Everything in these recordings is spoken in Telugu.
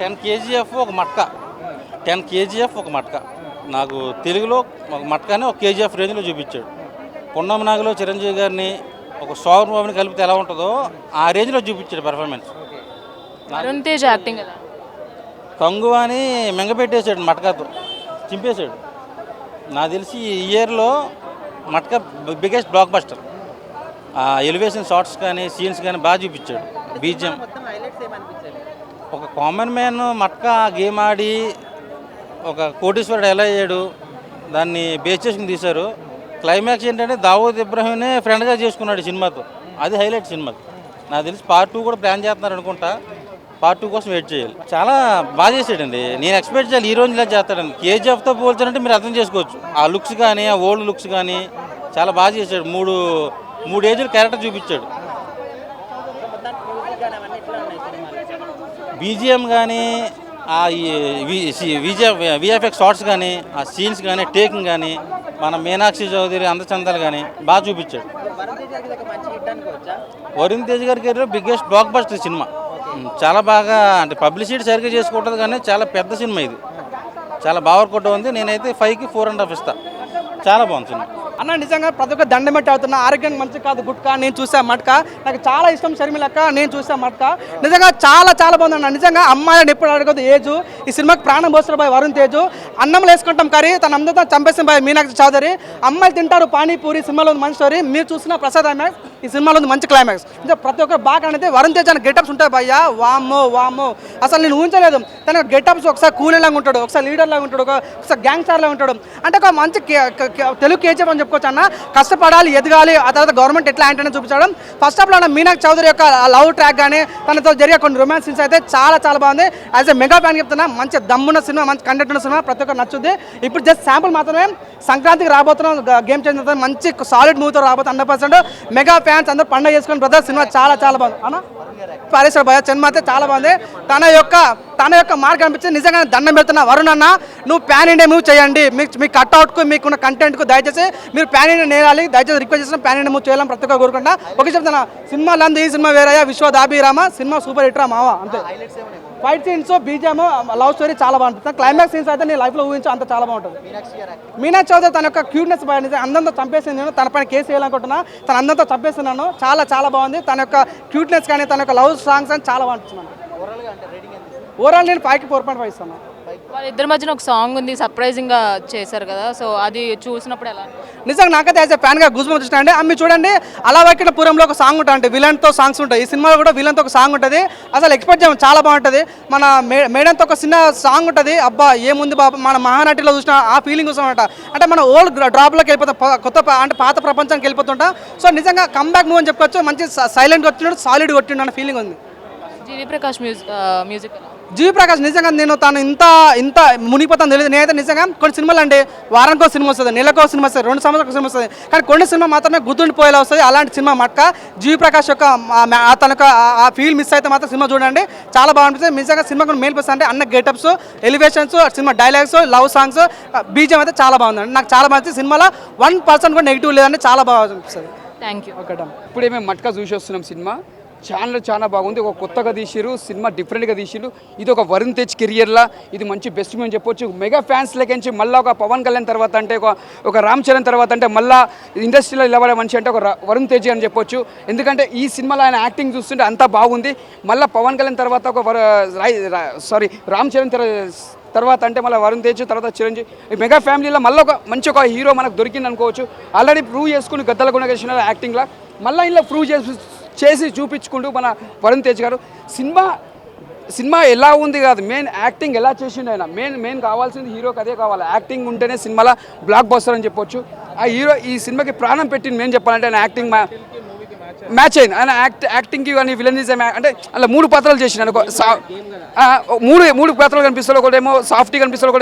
10 కేజీఎఫ్ ఒక మట్కా 10 కేజీఎఫ్ ఒక మట్కా నాకు తెలుగులో ఒక మట్కాని ఒక కేజీఎఫ్ రేంజ్లో చూపించాడు. పున్నమ నాగలో చిరంజీవి గారిని ఒక సోమన్ బాబుని కలిపితే ఎలా ఉంటుందో ఆ రేంజ్లో చూపించాడు పెర్ఫార్మెన్స్. వరుణ్ తేజ్ యాక్టింగ్ ఎలా? కంగువాని మెంగపెట్టేశాడు, మట్కాతో చింపేశాడు. నాకు తెలిసి ఈ ఇయర్లో Matka biggest blockbuster. Elevation shots కానీ సీన్స్ కానీ బాగా చూపించాడు. బీజిఎం ఒక కామన్ మ్యాన్ మట్కా గేమ్ ఆడి ఒక కోటీశ్వరుడు ఎలా అయ్యాడు దాన్ని బేస్ చేసుకుని తీశారు. క్లైమాక్స్ ఏంటంటే దావూద్ ఇబ్రాహీంనే ఫ్రెండ్గా చేసుకున్నాడు సినిమాతో. అది హైలైట్ సినిమాకి. నాకు తెలిసి పార్ట్ 2 కూడా ప్లాన్ చేస్తున్నారు అనుకుంటా. పార్ట్ 2 కోసం వెయిట్ చేయాలి. చాలా బాగా చేసాడండి. నేను ఎక్స్పెక్ట్ చేయాలి ఈ రోజు ఇలా చేస్తాడండి. కేజీఎఫ్తో పోల్చారంటే మీరు అర్థం చేసుకోవచ్చు. ఆ లుక్స్ కానీ ఆ ఓల్డ్ లుక్స్ కానీ చాలా బాగా చేశాడు. మూడు ఏజ్ల క్యారెక్టర్ చూపించాడు. బీజిఎం కానీ ఆ విఎఫ్ఎక్స్ షార్ట్స్ కానీ ఆ సీన్స్ కానీ టేకింగ్ కానీ మన మీనాక్షి చౌదరి అందచందాలు కానీ బాగా చూపించాడు. వరుణ్ తేజ్ గారి career biggest block buster cinema. చాలా బాగా అంటే పబ్లిసిటీ సరిగ్గా చేసుకుంటుంది కానీ చాలా పెద్ద సినిమా ఇది. చాలా బాగా వర్కౌట్ ఉంది. నేనైతే 5కి 4.5 ఇస్తా. చాలా బాగుంది సినిమా. అన్న నిజంగా ప్రతి ఒక్క దండమెట్టి అవుతున్నా. ఆరోగ్యానికి మంచి కాదు గుట్కా. నేను చూసా మట్కా, నాకు చాలా ఇష్టం. షర్మిలక్క నేను చూసా మట్కా. నిజంగా చాలా చాలా బాగుంది అన్న. నిజంగా అమ్మాయిని ఎప్పుడు అడగదు ఏజు. ఈ సినిమాకి ప్రాణం పోస్తారు బాయ్ వరుణ్ తేజ్. అన్నంలో వేసుకుంటాం కర్రీ తన అందరితో చంపేసిన బాయ్ మీనాక్షి చౌదరి. అమ్మాయిలు తింటారు పానీపూరి. సినిమాలో ఉంది మంచి స్టోరీ. మీరు చూసిన ప్రసాద్ క్లైమాక్స్ ఈ సినిమాలో ఉంది మంచి క్లైమాక్స్. ఇంకా ప్రతి ఒక్కరు బాగా అనేది వరుణ్ తేజ్ అని గెటప్స్ ఉంటాయి భయ్యా. వామ్మో వామ్మో అసలు నేను ఊహించలేదు. తన గెటప్స్ ఒకసారి కూలీ లాగా ఉంటాడు, ఒకసారి లీడర్ లాగా ఉంటాడు, ఒకసారి గ్యాంగ్ స్టార్ లాగా ఉంటాడు. అంటే ఒక మంచి తెలుగు కేజీఎఫ్ అని చెప్పుకోవచ్చు అన్న. కష్టపడాలి, ఎదగాలి, ఆ తర్వాత గవర్నమెంట్ ఎట్లా అంటే చూపించడం. First of all Meenakshi Chaudhary యొక్క లవ్ ట్రాక్ కానీ తనతో జరిగే కొన్ని రొమాన్స్ సీన్స్ అయితే చాలా చాలా బాగుంది. యాజ్ ఎ మెగా ఫ్యాన్ చెప్తున్నా, మంచి దమ్మున్న సినిమా, మంచి కంటెంట్ ఉన్న సినిమా, ప్రతి ఒక్కరు నచ్చుద్ది. ఇప్పుడు జస్ట్ శాంపుల్ మాత్రమే. సంక్రాంతికి రాబోతున్నాం, గేమ్ చేంజర్ మంచి సాలిడ్ మూవీతో రాబోతుంది 100%. మెగా ఫ్యాన్స్ అందరూ పండుగ చేసుకుని బ్రదర్ సినిమా చాలా చాలా బాగుంది అన్న. పారేశ్వర భయ సినిమా అయితే చాలా బాగుంది. తన యొక్క మార్క్ అనిపించి నిజంగా దండం పెడుతున్నా. వరుణ్ అన్న నువ్వు ప్యాన్ ఇండియా మూవ్ చేయండి. మీ కట్అవుట్కు మీకున్న కంటెంట్కు దయచేసి మీరు ప్యాన్ ఇండియా నేరాలి. దయచేసి రిక్వెస్ట్ చేసిన ప్యాన్ ఇండియా మూవ్ చేయాలని ప్రతి ఒక్క కోరుకుంటా. ఓకే చెప్తున్నా, సినిమా లంది ఈ సినిమా వేరయ్యా, విశ్వదాభిరామ సినిమా సూపర్ హిట్ రా మావా. అంతే. Fight scenes, BGM, love story చాలా బాగుంటుంది. క్లైమాక్స్ సీన్స్ అయితే నేను లైఫ్లో ఊహించు అంత చాలా బాగుంటుంది. మీనాక్షి చౌదరి తన యొక్క క్యూట్నెస్ బాగా అందంతో చంపేసింది. నేను తన పైన కేసు వేయాలనుకుంటున్నా. తన అందంతో చంపేస్తున్నాను. చాలా చాలా బాగుంది. తన యొక్క క్యూట్నెస్ కానీ తన యొక్క లవ్ సాంగ్స్ అని చాలా బాగుంటుంది. ఓవరాల్ నేను 5కి 4.5 ఇస్తాను. వాళ్ళిద్దరి మధ్యన ఒక సాంగ్ ఉంది, సర్ప్రైజింగ్ గా చేశారు కదా, సో అది చూసినప్పుడు ఎలా? నిజంగా నాకైతే యాజ్ ఎ ఫ్యాన్ గా గూస్ బంప్స్ వచ్చినాయండి. అమ్మి చూడండి, అలా వైకుంఠపురంలో ఒక సాంగ్ ఉంటుంది, విలన్తో సాంగ్స్ ఉంటాయి. ఈ సినిమాలో కూడా విలన్తో ఒక సాంగ్ ఉంటుంది. అసలు ఎక్స్పెక్ట్ చేయము, చాలా బాగుంటుంది. మన మేడంతో ఒక చిన్న సాంగ్ ఉంటుంది. అబ్బా ఏముంది బాబా, మన మహానటిలో చూసిన ఆ ఫీలింగ్ వస్తుందన్నమాట. అంటే మన ఓల్డ్ డ్రాప్లోకి వెళ్ళిపోతాం, కొత్త అంటే పాత ప్రపంచానికి వెళ్ళిపోతుంటాం. సో నిజంగా కమ్బ్యాక్ మూవ్ అని చెప్పుకోవచ్చు. మంచి సైలెంట్ కొట్టినాడు, సాలిడ్ కొట్టిండు అన్న ఫీలింగ్ ఉంది. జీవి ప్రకాష్ మ్యూజిక్ జీవి ప్రకాష్ నిజంగా నేను తాను ఇంత మునిగిపోతాను తెలియదు. నేనైతే నిజంగా కొన్ని సినిమాలు అంటే వారానికో సినిమా వస్తుంది, నెలకో సినిమా వస్తుంది, 2 సంవత్సరాలకు సినిమా వస్తుంది. కానీ కొన్ని సినిమా మాత్రమే గుర్తుండిపోయేలా వస్తుంది. అలాంటి సినిమా మట్కా. జీవి ప్రకాష్ యొక్క తనకు ఆ ఫీల్ మిస్ అయితే మాత్రం సినిమా చూడండి, చాలా బాగుంటుంది. నిజంగా సినిమా కూడా మెయిన్ ప్లస్ అంటే అన్న getups, elevations, cinema dialogues, love songs, BGM అయితే చాలా బాగుందండి. నాకు చాలా బాగుంది. సినిమాలో 1% కూడా నెగిటివ్ లేదండి, చాలా బాగా అనిపిస్తుంది. Thank you. ఓకే. ఇప్పుడే మేము మట్కా చూసి వస్తున్నాం. సినిమా చాలా బాగుంది. ఒక కొత్తగా తీసిరు సినిమా, డిఫరెంట్గా తీసిరు. ఇది ఒక వరుణ్ తేజ్ కెరియర్లా ఇది మంచి బెస్ట్ మూవీ అని చెప్పొచ్చు. మెగా ఫ్యాన్స్ లెక్కించి మళ్ళీ ఒక పవన్ కళ్యాణ్ తర్వాత అంటే ఒక రామ్ చరణ్ తర్వాత అంటే మళ్ళీ ఇండస్ట్రీలో నిలబడే మనిషి అంటే ఒక వరుణ్ తేజ్ అని చెప్పొచ్చు. ఎందుకంటే ఈ సినిమాలో ఆయన యాక్టింగ్ చూస్తుంటే అంతా బాగుంది. మళ్ళీ పవన్ కళ్యాణ్ తర్వాత రామ్ చరణ్ తర్వాత అంటే మళ్ళీ వరుణ్ తేజ్ తర్వాత చిరంజీవి. మెగా ఫ్యామిలీలో మళ్ళీ ఒక హీరో మనకు దొరికింది అనుకోవచ్చు. ఆల్రెడీ ప్రూవ్ చేసుకుని గద్దల గుణగేశ్వర యాక్టింగ్లో మళ్ళీ ఇలా ప్రూవ్ చేసి చూపించుకుంటూ మన వరుణ్ తేజ్ గారు. సినిమా ఎలా ఉంది కాదు, మెయిన్ యాక్టింగ్ ఎలా చేసిండు ఆయన. మెయిన్ కావాల్సింది హీరోకి అదే కావాలి. యాక్టింగ్ ఉంటేనే సినిమాలో బ్లాక్ బస్టర్ అని చెప్పొచ్చు. ఆ హీరో ఈ సినిమాకి ప్రాణం పెట్టింది. మెయిన్ చెప్పాలంటే ఆయన యాక్టింగ్ మ్యాచ్ అయింది. ఆయన యాక్టింగ్కి కానీ విలనిజం అంటే అలా 3 పాత్రలు చేసిన అనుకో. 3 పాత్రలు కనిపిస్తాడు. ఒకటేమో సాఫ్టీ కనిపిస్తాడు,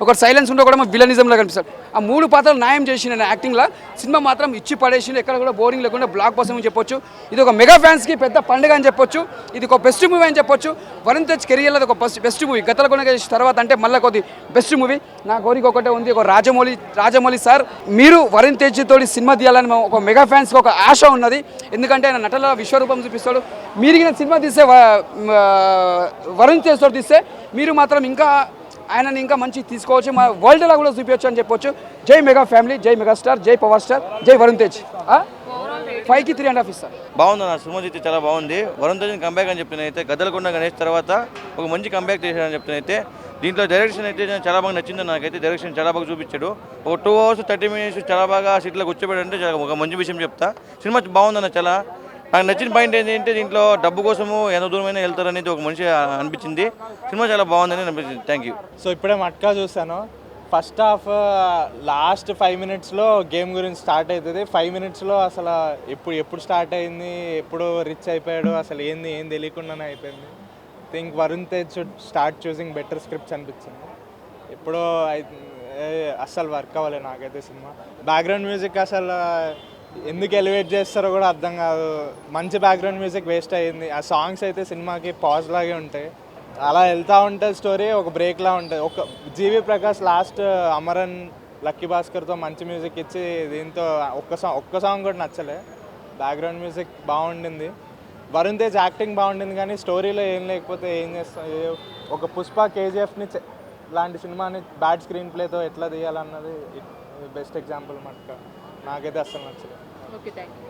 ఒకటి సైలెన్స్ ఉంటే ఒకటేమో విలనిజంలో కనిపిస్తాడు. ఆ 3 పాత్రలు న్యాయం చేసిన యాక్టింగ్లో. సినిమా మాత్రం ఇచ్చి పడేసిండు, ఎక్కడ కూడా బోరింగ్ లేకుండా బ్లాక్ బస్టర్ అని చెప్పొచ్చు. ఇది ఒక మెగా ఫ్యాన్స్కి పెద్ద పండుగ అని చెప్పొచ్చు. ఇది ఒక బెస్ట్ మూవీ అని చెప్పొచ్చు. వరుణ్ తేజ్ కెరియర్లో ఒక బెస్ట్ మూవీ. గతల గుణగేష్ తర్వాత అంటే మళ్ళీ కొద్ది బెస్ట్ మూవీ. నా కోరిక ఒకటే ఉంది, ఒక రాజమౌళి సార్ మీరు వరుణ్ తేజ్ తోటి సినిమా తీయాలని ఒక మెగా ఫ్యాన్స్కి ఒక ఆశ ఉన్నది. ఎందుకంటే ఆయన నటన విశ్వరూపం చూపిస్తాడు. మీరు సినిమా తీస్తే వరుణ్ తేజ్తో తీస్తే మీరు మాత్రం ఇంకా ఆయనని ఇంకా మంచి తీసుకోవచ్చు, మా వరల్డ్లో కూడా చూపించవచ్చు అని చెప్పొచ్చు. జై మెగా ఫ్యామిలీ, జై మెగాస్టార్, జై పవర్ స్టార్, జై వరుణ్ తేజ్. 5కి 3.5 ఇస్తారు. బాగుంది అన్న, సినిమా అయితే చాలా బాగుంది. వరుణ్ తేజ్ కంబ్యాక్ అని చెప్తున్నాయితే గద్దలకొండ గణేష్ తర్వాత ఒక మంచి కంబ్యాక్ చేశాడని చెప్తున్నాయితే. దీంట్లో డైరెక్షన్ అయితే చాలా బాగా నచ్చింది నాకైతే. డైరెక్షన్ చాలా బాగా చూపించాడు. ఒక 2 hours 30 minutes చాలా బాగా సీట్లో కూర్చోబెట్టంటే ఒక మంచి విషయం చెప్తా. సినిమా బాగుందన్న. చాలా నాకు నచ్చిన పాయింట్ ఏంటంటే దీంట్లో డబ్బు కోసము ఎంత దూరమైనా వెళ్తారనేది ఒక మనిషి అనిపించింది. సినిమా చాలా బాగుందని అనిపించింది. Thank you. సో ఇప్పుడే మట్కా చూసాను. ఫస్ట్ హాఫ్ లాస్ట్ 5 minutesలో గేమ్ గురించి స్టార్ట్ అవుతుంది. 5 minutesలో అసలు ఎప్పుడు స్టార్ట్ అయింది, ఎప్పుడు రిచ్ అయిపోయాడు, అసలు ఏం తెలియకుండానే అయిపోయింది. Think Varun Tej should start choosing better scripts అనిపించింది. ఎప్పుడో అస్సలు వర్క్ అవ్వలేదు నాకైతే సినిమా. బ్యాక్గ్రౌండ్ మ్యూజిక్ అసలు ఎందుకు ఎలివేట్ చేస్తారో కూడా అర్థం కాదు. మంచి బ్యాక్గ్రౌండ్ మ్యూజిక్ వేస్ట్ అయ్యింది. ఆ సాంగ్స్ అయితే సినిమాకి పాజ్ లాగే ఉంటాయి. అలా వెళ్తూ ఉంటుంది స్టోరీ, ఒక బ్రేక్లా ఉంటుంది. ఒక జీవి ప్రకాష్ లాస్ట్ అమరన్ లక్కీ భాస్కర్తో మంచి మ్యూజిక్ ఇచ్చి దీంతో ఒక్క సాంగ్ కూడా నచ్చలే. బ్యాక్గ్రౌండ్ మ్యూజిక్ బాగుండింది. వరుణ్ తేజ్ యాక్టింగ్ బాగుండింది, కానీ స్టోరీలో ఏం లేకపోతే ఏం చేస్తాం. ఒక పుష్ప కేజీఎఫ్ని లాంటి సినిమాని బ్యాడ్ స్క్రీన్ ప్లేతో ఎట్లా తీయాలన్నది బెస్ట్ ఎగ్జాంపుల్ మటుకు నాకైతే అస్సలు నచ్చలేదు. Okay, thank you.